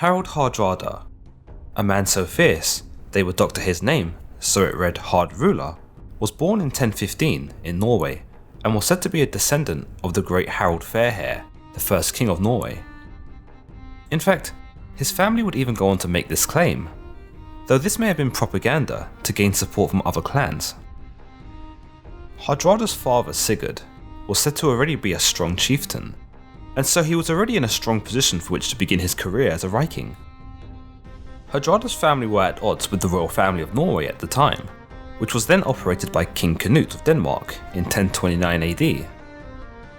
Harald Hardrada, a man so fierce they would doctor his name so it read Hard Ruler, was born in 1015 in Norway and was said to be a descendant of the great Harald Fairhair, the first king of Norway. In fact, his family would even go on to make this claim, though this may have been propaganda to gain support from other clans. Hardrada's father Sigurd was said to already be a strong chieftain, and so he was already in a strong position for which to begin his career as a Viking. Hardrada's family were at odds with the royal family of Norway at the time, which was then operated by King Canute of Denmark in 1029 AD.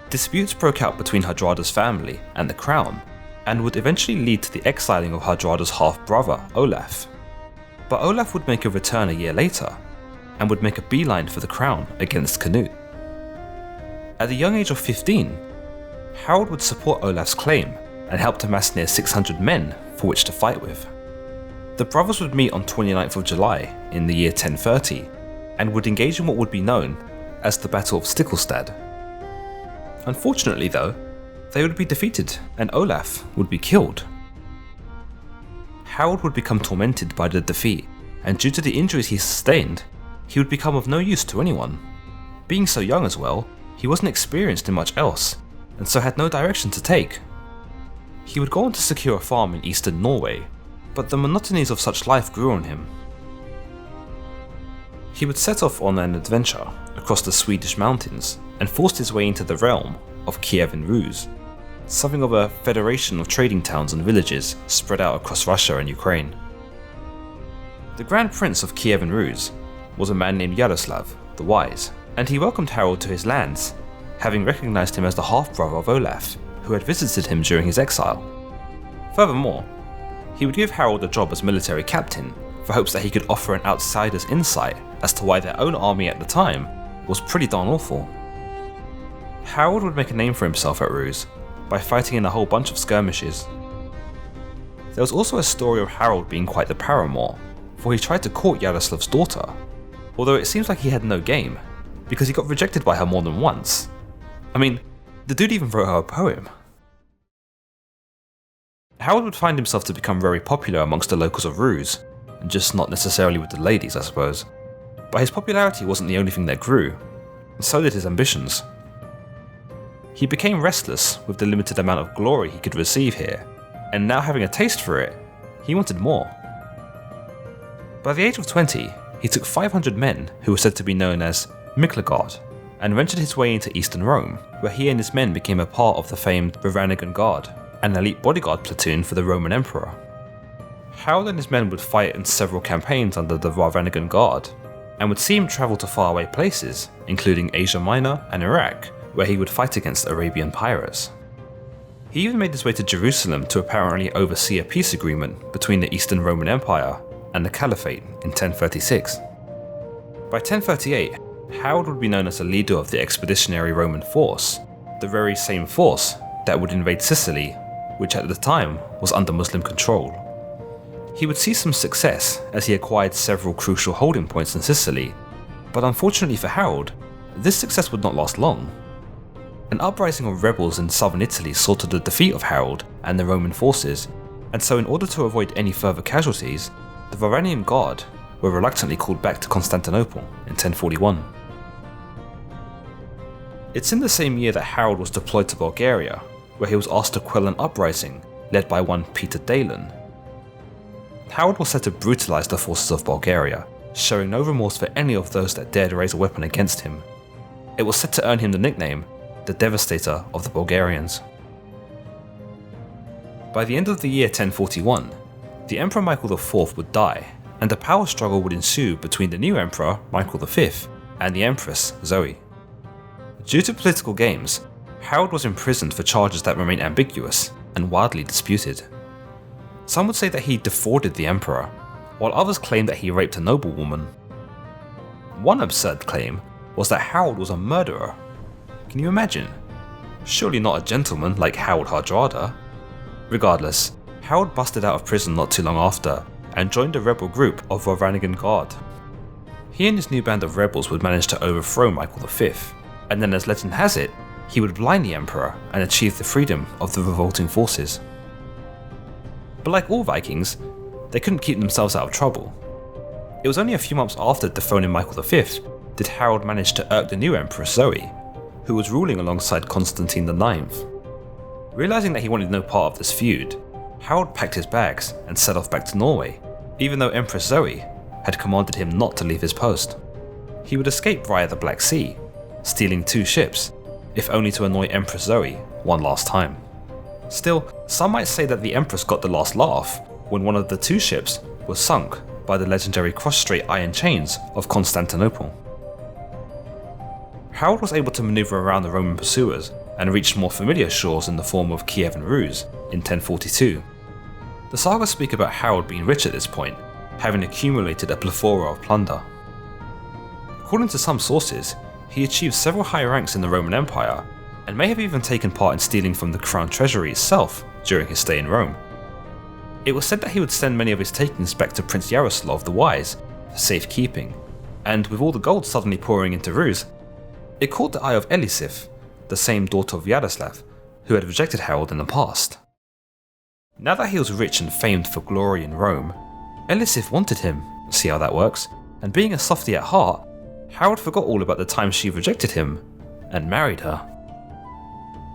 Disputes broke out between Hardrada's family and the crown, and would eventually lead to the exiling of Hardrada's half-brother Olaf. But Olaf would make a return a year later, and would make a beeline for the crown against Canute. At the young age of 15, Harald would support Olaf's claim and helped amass near 600 men for which to fight with. The brothers would meet on 29th of July in the year 1030 and would engage in what would be known as the Battle of Stiklestad. Unfortunately though, they would be defeated and Olaf would be killed. Harald would become tormented by the defeat, and due to the injuries he sustained, he would become of no use to anyone. Being so young as well, he wasn't experienced in much else, and so had no direction to take. He would go on to secure a farm in eastern Norway, but the monotonies of such life grew on him. He would set off on an adventure across the Swedish mountains and forced his way into the realm of Kiev and Rus, something of a federation of trading towns and villages spread out across Russia and Ukraine. The Grand Prince of Kiev and Rus was a man named Yaroslav the Wise, and he welcomed Harald to his lands, having recognised him as the half-brother of Olaf, who had visited him during his exile. Furthermore, he would give Harald a job as military captain for hopes that he could offer an outsider's insight as to why their own army at the time was pretty darn awful. Harald would make a name for himself at Rus by fighting in a whole bunch of skirmishes. There was also a story of Harald being quite the paramour, for he tried to court Yaroslav's daughter, although it seems like he had no game, because he got rejected by her more than once. I mean, the dude even wrote her a poem. Harald would find himself to become very popular amongst the locals of Rus, just not necessarily with the ladies, I suppose. But his popularity wasn't the only thing that grew, and so did his ambitions. He became restless with the limited amount of glory he could receive here, and now having a taste for it, he wanted more. By the age of 20, he took 500 men who were said to be known as Miklagard, and ventured his way into eastern Rome, where he and his men became a part of the famed Varanigan Guard, an elite bodyguard platoon for the Roman Emperor. Harald and his men would fight in several campaigns under the Varanigan Guard, and would see him travel to faraway places, including Asia Minor and Iraq, where he would fight against Arabian pirates. He even made his way to Jerusalem to apparently oversee a peace agreement between the Eastern Roman Empire and the Caliphate in 1036. By 1038, Harald would be known as a leader of the expeditionary Roman force, the very same force that would invade Sicily, which at the time was under Muslim control. He would see some success as he acquired several crucial holding points in Sicily, but unfortunately for Harald, this success would not last long. An uprising of rebels in southern Italy saw to the defeat of Harald and the Roman forces, and so in order to avoid any further casualties, the Varangian Guard were reluctantly called back to Constantinople in 1041. It's in the same year that Harald was deployed to Bulgaria, where he was asked to quell an uprising led by one Peter Dalen. Harald was set to brutalise the forces of Bulgaria, showing no remorse for any of those that dared raise a weapon against him. It was set to earn him the nickname, the Devastator of the Bulgarians. By the end of the year 1041, the Emperor Michael IV would die, and a power struggle would ensue between the new Emperor, Michael V, and the Empress, Zoe. Due to political games, Harald was imprisoned for charges that remain ambiguous and widely disputed. Some would say that he defrauded the Emperor, while others claimed that he raped a noblewoman. One absurd claim was that Harald was a murderer. Can you imagine? Surely not a gentleman like Harald Hardrada. Regardless, Harald busted out of prison not too long after and joined a rebel group of Varanigan Guard. He and his new band of rebels would manage to overthrow Michael V, and then as legend has it, he would blind the Emperor and achieve the freedom of the revolting forces. But like all Vikings, they couldn't keep themselves out of trouble. It was only a few months after dethroning Michael V did Harald manage to irk the new Empress Zoe, who was ruling alongside Constantine IX. Realising that he wanted no part of this feud, Harald packed his bags and set off back to Norway, even though Empress Zoe had commanded him not to leave his post. He would escape via the Black Sea, stealing 2 ships, if only to annoy Empress Zoe one last time. Still, some might say that the Empress got the last laugh when one of the 2 ships was sunk by the legendary cross-strait iron chains of Constantinople. Harald was able to maneuver around the Roman pursuers and reached more familiar shores in the form of Kiev and Ruse in 1042. The sagas speak about Harald being rich at this point, having accumulated a plethora of plunder. According to some sources, he achieved several high ranks in the Roman Empire, and may have even taken part in stealing from the crown treasury itself during his stay in Rome. It was said that he would send many of his takings back to Prince Yaroslav the Wise for safekeeping, and with all the gold suddenly pouring into Ruse, it caught the eye of Elisif, the same daughter of Yaroslav, who had rejected Harald in the past. Now that he was rich and famed for glory in Rome, Elisif wanted him, see how that works, and being a softy at heart, Harald forgot all about the time she rejected him and married her.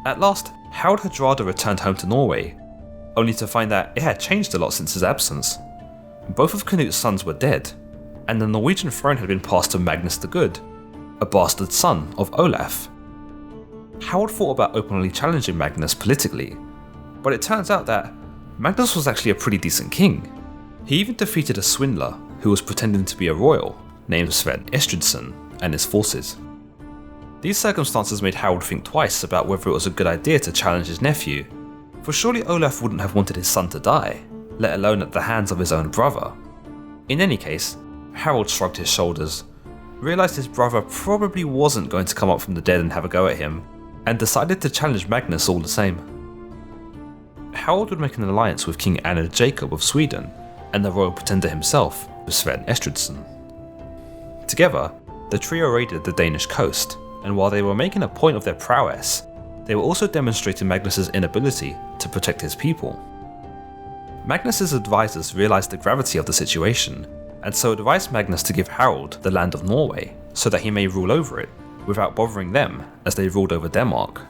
At last, Harald Hardrada returned home to Norway, only to find that it had changed a lot since his absence. Both of Canut's sons were dead, and the Norwegian throne had been passed to Magnus the Good, a bastard son of Olaf. Harald thought about openly challenging Magnus politically, but it turns out that Magnus was actually a pretty decent king. He even defeated a swindler who was pretending to be a royal named Sven Estridsson and his forces. These circumstances made Harald think twice about whether it was a good idea to challenge his nephew, for surely Olaf wouldn't have wanted his son to die, let alone at the hands of his own brother. In any case, Harald shrugged his shoulders, realised his brother probably wasn't going to come up from the dead and have a go at him, and decided to challenge Magnus all the same. Harald would make an alliance with King Anna Jacob of Sweden and the royal pretender himself, Sven Estridsson. Together, the trio raided the Danish coast, and while they were making a point of their prowess, they were also demonstrating Magnus's inability to protect his people. Magnus's advisors realised the gravity of the situation, and so advised Magnus to give Harald the land of Norway so that he may rule over it, without bothering them as they ruled over Denmark.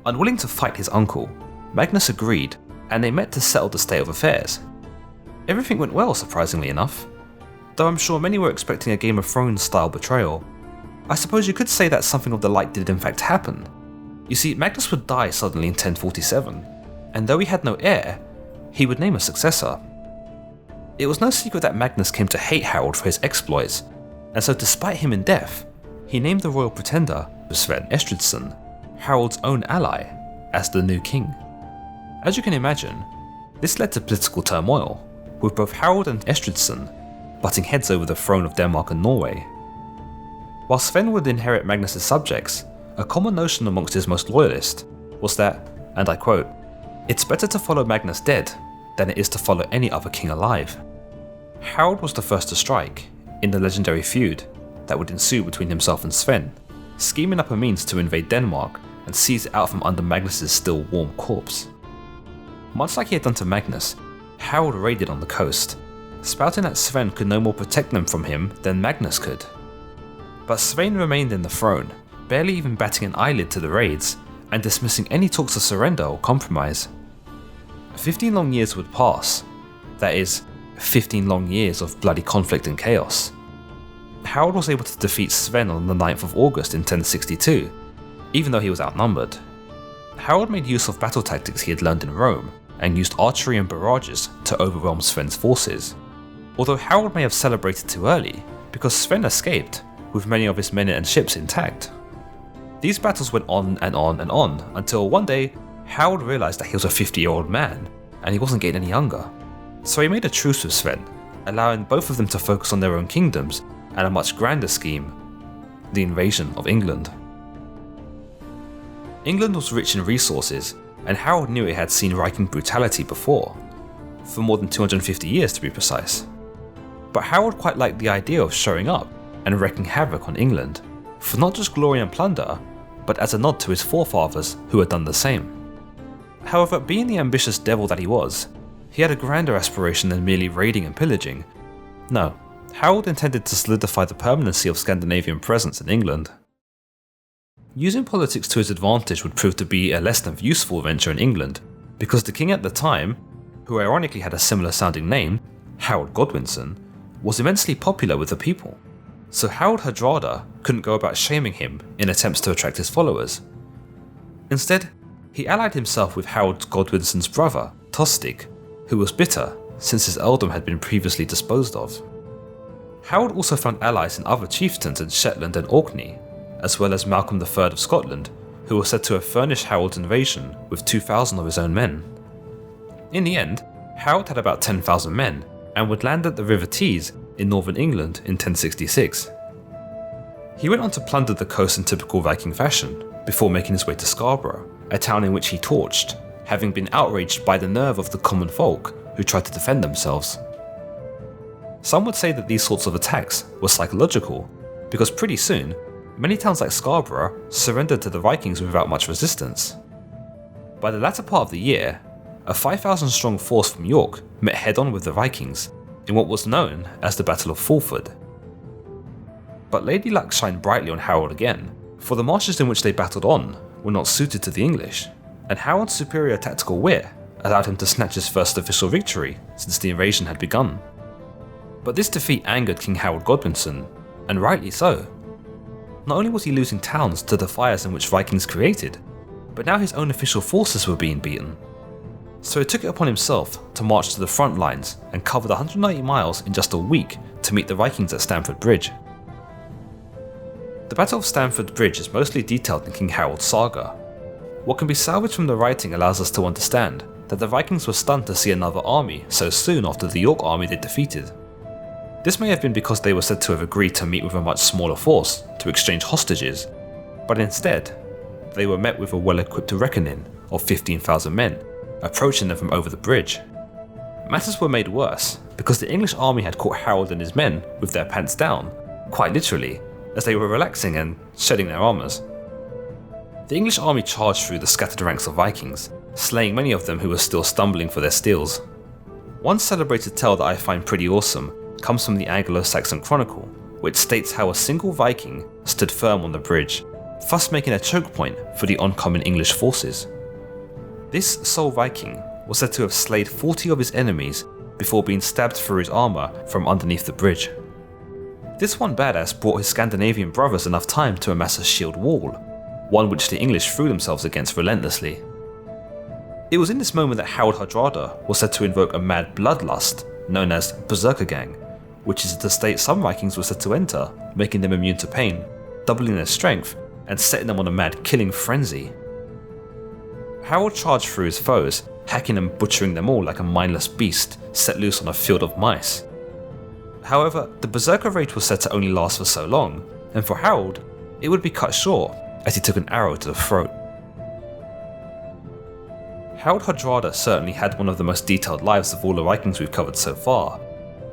Unwilling to fight his uncle, Magnus agreed, and they met to settle the state of affairs. Everything went well, surprisingly enough, though I'm sure many were expecting a Game of Thrones style betrayal. I suppose you could say that something of the like did in fact happen. You see, Magnus would die suddenly in 1047, and though he had no heir, he would name a successor. It was no secret that Magnus came to hate Harald for his exploits, and so despite him in death, he named the royal pretender, Sven Estridsson, Harald's own ally, as the new king. As you can imagine, this led to political turmoil, with both Harald and Estridsson butting heads over the throne of Denmark and Norway. While Sven would inherit Magnus's subjects, a common notion amongst his most loyalists was that, and I quote, "It's better to follow Magnus dead than it is to follow any other king alive." Harald was the first to strike, in the legendary feud that would ensue between himself and Sven, scheming up a means to invade Denmark and seize it out from under Magnus's still warm corpse. Much like he had done to Magnus, Harald raided on the coast, spouting that Sven could no more protect them from him than Magnus could. But Sven remained in the throne, barely even batting an eyelid to the raids, and dismissing any talks of surrender or compromise. 15 long years would pass, that is, 15 long years of bloody conflict and chaos. Harald was able to defeat Sven on the 9th of August in 1062, even though he was outnumbered. Harald made use of battle tactics he had learned in Rome, and used archery and barrages to overwhelm Sven's forces. Although Harald may have celebrated too early, because Sven escaped, with many of his men and ships intact. These battles went on and on and on, until one day, Harald realised that he was a 50-year-old man, and he wasn't getting any younger. So he made a truce with Sven, allowing both of them to focus on their own kingdoms and a much grander scheme, the invasion of England. England was rich in resources, and Harald knew it had seen Viking brutality before, for more than 250 years to be precise. But Harald quite liked the idea of showing up and wreaking havoc on England, for not just glory and plunder, but as a nod to his forefathers who had done the same. However, being the ambitious devil that he was, he had a grander aspiration than merely raiding and pillaging. No, Harald intended to solidify the permanency of Scandinavian presence in England. Using politics to his advantage would prove to be a less than useful venture in England, because the king at the time, who ironically had a similar sounding name, Harald Godwinson, was immensely popular with the people. So Harald Hardrada couldn't go about shaming him in attempts to attract his followers. Instead, he allied himself with Harald Godwinson's brother, Tostig, who was bitter since his earldom had been previously disposed of. Harald also found allies in other chieftains in Shetland and Orkney, as well as Malcolm III of Scotland, who was said to have furnished Harold's invasion with 2,000 of his own men. In the end, Harald had about 10,000 men and would land at the River Tees in northern England in 1066. He went on to plunder the coast in typical Viking fashion, before making his way to Scarborough, a town in which he torched, having been outraged by the nerve of the common folk who tried to defend themselves. Some would say that these sorts of attacks were psychological, because pretty soon, many towns like Scarborough surrendered to the Vikings without much resistance. By the latter part of the year, a 5,000-strong force from York met head-on with the Vikings in what was known as the Battle of Fulford. But Lady Luck shined brightly on Harald again, for the marshes in which they battled on were not suited to the English, and Harold's superior tactical wit allowed him to snatch his first official victory since the invasion had begun. But this defeat angered King Harald Godwinson, and rightly so. Not only was he losing towns to the fires in which Vikings created, but now his own official forces were being beaten. So he took it upon himself to march to the front lines and covered 190 miles in just a week to meet the Vikings at Stamford Bridge. The Battle of Stamford Bridge is mostly detailed in King Harold's saga. What can be salvaged from the writing allows us to understand that the Vikings were stunned to see another army so soon after the York army they defeated. This may have been because they were said to have agreed to meet with a much smaller force to exchange hostages, but instead, they were met with a well-equipped reckoning of 15,000 men, approaching them from over the bridge. Matters were made worse because the English army had caught Harold and his men with their pants down, quite literally, as they were relaxing and shedding their armours. The English army charged through the scattered ranks of Vikings, slaying many of them who were still stumbling for their steels. One celebrated tale that I find pretty awesome comes from the Anglo-Saxon Chronicle, which states how a single Viking stood firm on the bridge, thus making a choke point for the oncoming English forces. This sole Viking was said to have slayed 40 of his enemies before being stabbed through his armour from underneath the bridge. This one badass brought his Scandinavian brothers enough time to amass a shield wall, one which the English threw themselves against relentlessly. It was in this moment that Harald Hardrada was said to invoke a mad bloodlust known as Berserker Gang, which is the state some Vikings were said to enter, making them immune to pain, doubling their strength, and setting them on a mad killing frenzy. Harald charged through his foes, hacking and butchering them all like a mindless beast set loose on a field of mice. However, the Berserker rage was said to only last for so long, and for Harald, it would be cut short as he took an arrow to the throat. Harald Hardrada certainly had one of the most detailed lives of all the Vikings we've covered so far,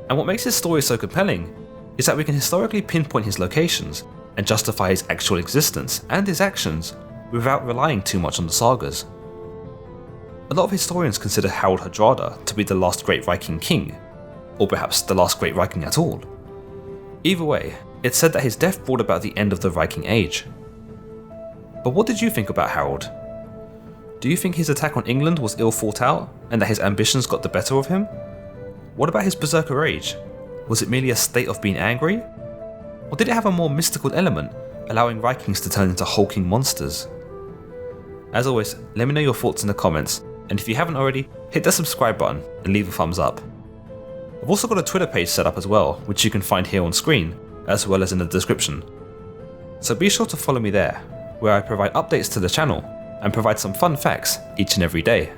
and what makes his story so compelling is that we can historically pinpoint his locations and justify his actual existence and his actions without relying too much on the sagas. A lot of historians consider Harald Hardrada to be the last great Viking king, or perhaps the last great Viking at all. Either way, it's said that his death brought about the end of the Viking Age. But what did you think about Harald? Do you think his attack on England was ill thought out and that his ambitions got the better of him? What about his Berserker rage? Was it merely a state of being angry? Or did it have a more mystical element, allowing Vikings to turn into hulking monsters? As always, let me know your thoughts in the comments, and if you haven't already, hit the subscribe button and leave a thumbs up. I've also got a Twitter page set up as well, which you can find here on screen, as well as in the description. So be sure to follow me there, where I provide updates to the channel and provide some fun facts each and every day.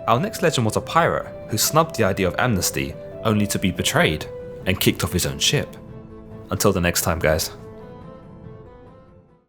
Our next legend was a pirate who snubbed the idea of amnesty only to be betrayed and kicked off his own ship. Until the next time, guys.